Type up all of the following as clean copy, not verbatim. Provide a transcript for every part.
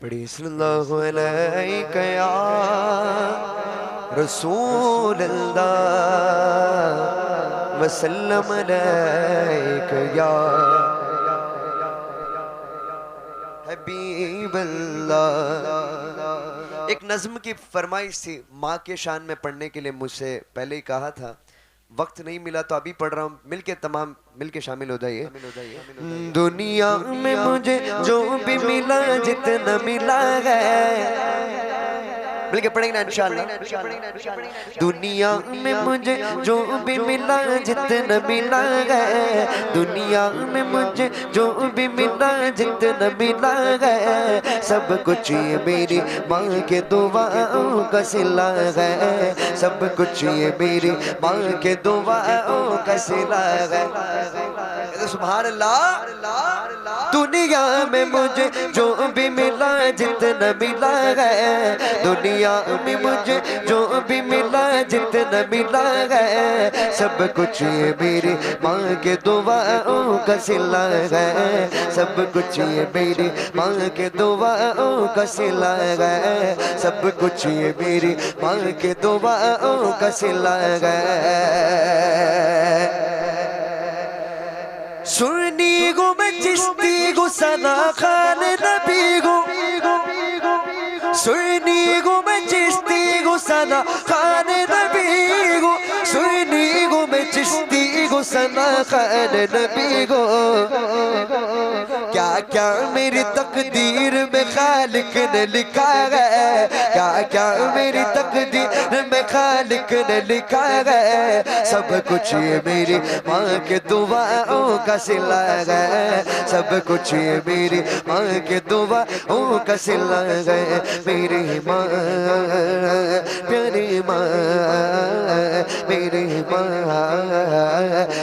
پڑھی صلی اللہ علیہ یا رسول اللہ وسلم علیہ یا حبیب اللہ۔ ایک نظم کی فرمائش تھی ماں کے شان میں پڑھنے کے لیے، مجھ سے پہلے ہی کہا تھا، وقت نہیں ملا تو ابھی پڑھ رہا ہوں، مل کے تمام مل کے شامل ہو جائیے۔ دنیا میں مجھے جو بھی ملا جتنا ملا ہے، مل کے پڑھیں گے نا انشاءاللہ۔ دنیا میں مجھے جو بھی ملا جتنا ملا ہے، دنیا میں مجھے جو بھی ملا جتنا ملا ہے، سب کچھ یہ میری ماں کے دعاؤں کا صلہ ہے، سب کچھ یہ میری ماں کے دعاؤں کا صلہ ہے۔ سبحان اللہ۔ دنیا میں مجھے جو بھی ملا جتنا ملا ہے، دنیا میں مجھے جو بھی ملا جتنا ملا ہے، سب کچھ یہ میری ماں کے دعاؤں کا صلہ ہے، سب کچھ یہ میری ماں کے دعاؤں کا صلہ ہے، سب کچھ یہ میری ماں کے دعاؤں کا صلہ ہے۔ سنی گو میں چشتی گو ثنا خان نبی گو، سنی گو میں چشتی گو ثنا خان نبی گو، سنی گو میں چشتی گو ثنا خان نبی گو، کیا کیا میری تقدیر میں خالق نے لکھا ہے، کیا کیا میری تقدیر میں خالق نے لکھا ہے، سب کچھ یہ میری ماں کے دعاؤں کا صلہ ہے، سب کچھ یہ میری ماں کے دعاؤں کا صلہ ہے۔ میری ماں پیاری ماں، میری ماں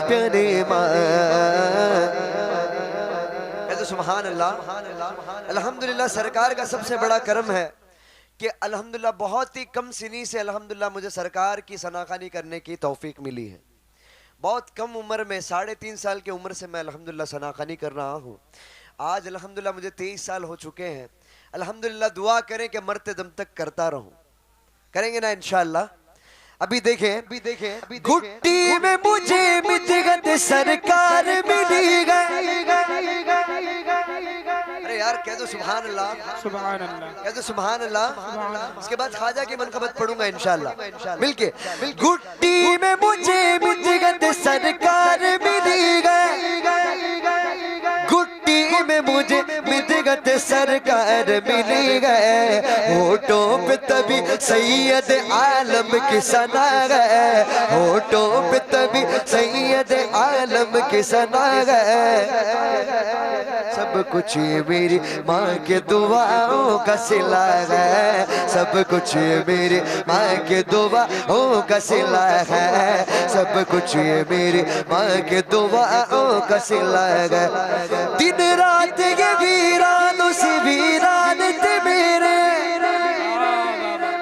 پیاری ماں۔ سبحان اللہ۔ الحمدللہ سرکار کا سب سے بڑا کرم ہے کہ الحمدللہ بہت ہی کم سنی سے الحمدللہ مجھے سرکار کی ثناخوانی کرنے کی توفیق ملی ہے۔ بہت کم عمر میں 3.5 سال کی عمر سے میں الحمدللہ ثناخوانی کر رہا ہوں۔ آج الحمدللہ مجھے 23 سال ہو چکے ہیں۔ الحمدللہ دعا کریں کہ مرتے دم تک کرتا رہوں، کریں گے نا انشاءاللہ۔ ابھی دیکھیں گھٹی میں مجھے مدغت سرکار ملی گئی، ارے یار کہہ دو سبحان اللہ، سبحان اللہ، کہہ دو سبحان اللہ۔ اس کے بعد خواجہ کی منقبت پڑھوں گا انشاءاللہ مل کے۔ گھٹی میں مجھے مدغت سرکار ملی گئی، گھٹی میں مجھے مدغت سرکار ملی گئے، ہونٹوں پہ تبھی سید عالم کی ثنا ہے، ہونٹوں پہ تبھی سید عالم کی ثنا ہے، سب کچھ یہ میری ماں کے دعاؤں کا صلہ ہے، سب کچھ یہ میری ماں کے دعاؤں کا صلہ ہے، سب کچھ یہ میری ماں کے دعاؤں کا صلہ ہے۔ دن رات یہ ویرانوں سے ویران تھے میرے،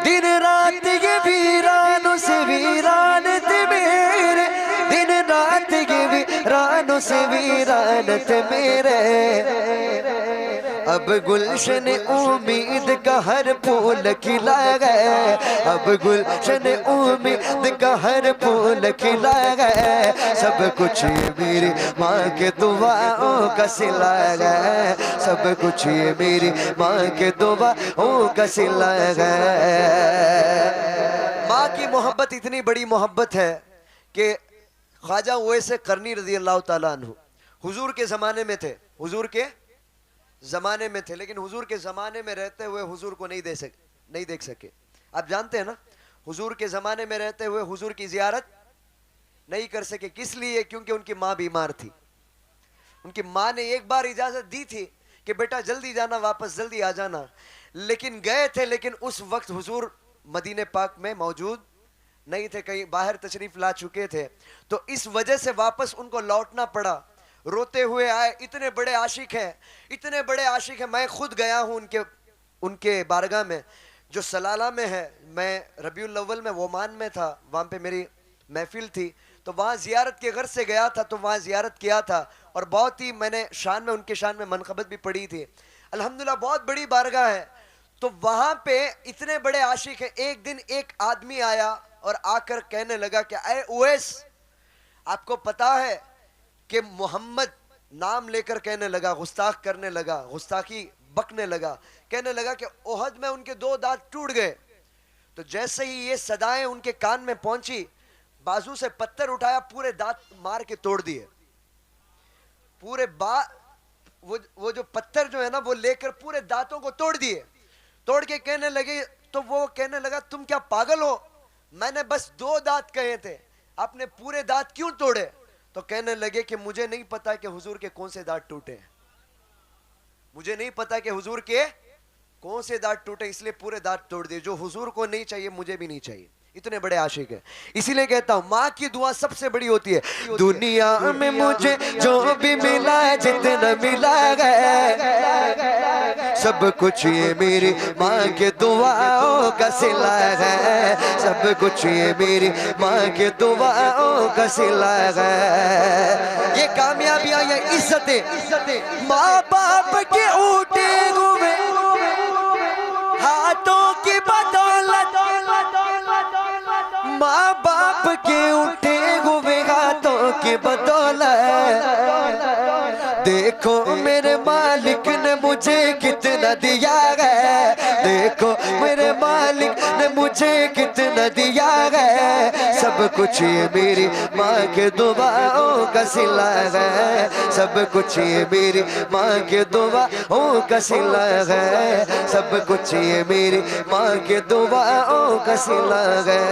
دن رات یہ ویرانوں سے ویران تھے میرے، دن رات یہ ویرانوں سے ویران تھے میرے، اب گلشن امید کا ہر پھول کھلا گیا، اب گلشن امید کا ہر پھول کھلا گیا، سب کچھ یہ میری ماں کے دعاؤں کا صلہ ہے، سب کچھ یہ میری ماں کے دعاؤں کا صلہ ہے۔ ماں کی محبت اتنی بڑی محبت ہے کہ خواجہ اویس قرنی رضی اللہ تعالیٰ عنہ حضور کے زمانے میں تھے، حضور کے زمانے میں تھے، لیکن حضور کے زمانے میں رہتے ہوئے حضور کو نہیں دیکھ سکے۔ آپ جانتے ہیں نا، حضور کے زمانے میں رہتے ہوئے حضور کی زیارت نہیں کر سکے، کس لیے؟ کیونکہ ان کی ماں بیمار تھی۔ ان کی ماں نے ایک بار اجازت دی تھی کہ بیٹا جلدی جانا، واپس جلدی آ جانا، لیکن گئے تھے، لیکن اس وقت حضور مدینہ پاک میں موجود نہیں تھے، کہیں باہر تشریف لا چکے تھے، تو اس وجہ سے واپس ان کو لوٹنا پڑا۔ روتے ہوئے آئے، اتنے بڑے عاشق ہیں، اتنے بڑے عاشق ہیں، میں خود گیا ہوں ان کے بارگاہ میں جو سلالہ میں ہے۔ میں ربیع الاول میں وومان میں تھا، وہاں پہ میری محفل تھی، تو وہاں زیارت کے غرض سے گیا تھا، تو وہاں زیارت کیا تھا، اور بہت ہی میں نے ان کے شان میں منقبت بھی پڑھی تھی۔ الحمدللہ بہت بڑی بارگاہ ہے. تو وہاں پہ اتنے بڑے عاشق ہیں. ایک دن ایک آدمی آیا اور آ کر کہنے لگا کہ اے اویس، آپ کو پتا ہے کہ محمد نام لے کر کہنے لگا، گستاخ کرنے لگا، گستاخی بکنے لگا، کہنے لگا کہ احد میں ان کے 2 دانت ٹوٹ گئے. تو جیسے ہی یہ صدایں ان کے کان میں پہنچی، بازو سے پتھر اٹھایا، پورے دانت مار کے توڑ دیے. پورے وہ جو پتھر جو ہے نا وہ لے کر پورے دانتوں کو توڑ دیے. توڑ کے کہنے لگے، تو وہ کہنے لگا تم کیا پاگل ہو، میں نے بس 2 دانت کہے تھے، آپ نے پورے دانت کیوں توڑے؟ تو کہنے لگے کہ مجھے نہیں پتا کہ حضور کے کون سے دانت ٹوٹے ہیں، مجھے نہیں پتا کہ حضور کے کون سے دانت ٹوٹے، اس لیے پورے دانت توڑ دیے. جو حضور کو نہیں چاہیے مجھے بھی نہیں چاہیے. اتنے بڑے عاشق ہیں. اسی لیے کہتا ہوں ماں کی دعا سب سے بڑی ہوتی ہے. دنیا میں مجھے جو بھی ملا ہے، جتنا ملا ہے، سب کچھ یہ میری ماں کے دعاؤں کا صلہ ہے. سب کچھ یہ میری ماں کے دعاؤں کا صلہ ہے. یہ کامیابیاں، یہ عزتیں ماں باپ کے اٹھے ہوئے ہاتھوں کی بدولت، ماں باپ کے اٹھے ہوئے ہاتھوں کی بدولت. دیکھو میرے مالک نے مجھے کتنا دیا ہے، دیکھو میرے مالک نے مجھے کتنا دیا ہے. سب کچھ یہ میری ماں کے دعاؤں کا صلہ ہے. سب کچھ یہ میری ماں کے دعاؤں کا صلہ ہے. سب کچھ یہ میری ماں کے دعاؤں کا صلہ ہے.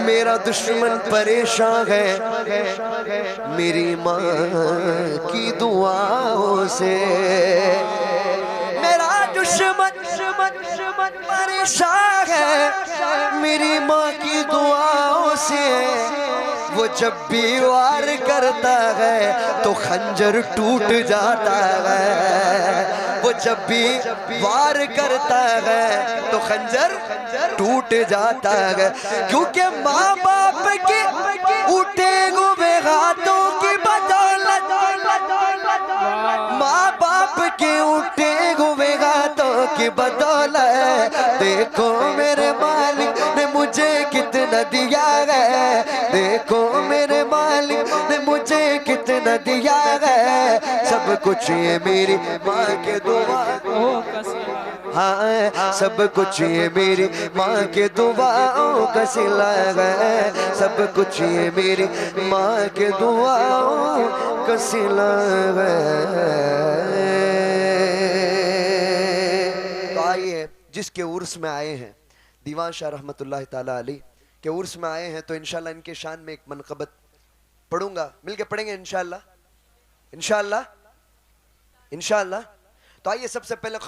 میرا دشمن پریشان ہے میری ماں کی دعاؤں سے. میرا دشمن پریشان ہے میری ماں کی دعاؤں سے. وہ جب بھی وار کرتا ہے تو خنجر ٹوٹ جاتا ہے. وہ جب بھی وار کرتا ہے تو خنجر ٹوٹ جاتا ہے. کیونکہ ماں باپ کے اٹھے ہوئے ہاتھوں کی بدولت، ماں باپ کے اٹھے ہوئے ہاتھوں کی بدولت. دیکھو میرے مالک نے مجھے کتنا دیا ہے، دیکھو میرے مالک نے مجھے کتنا دیا ہے. سب کچھ یہ میری ماں کے دعاؤں کا صلہ، ہاں سب کچھ یہ میری ماں کے دعاؤں کا صلہ ہے. سب کچھ یہ میری ماں کے دعاؤں کا صلہ ہے. تو آئیے جس کے عرس میں آئے ہیں، دیوان شاہ رحمت اللہ تعالیٰ علیہ کے عرس میں آئے ہیں، تو انشاءاللہ ان کے شان میں ایک منقبت پڑھوں گا. مل کے پڑھیں گے انشاءاللہ، انشاءاللہ، انشاءاللہ. تو آئیے سب سے پہلے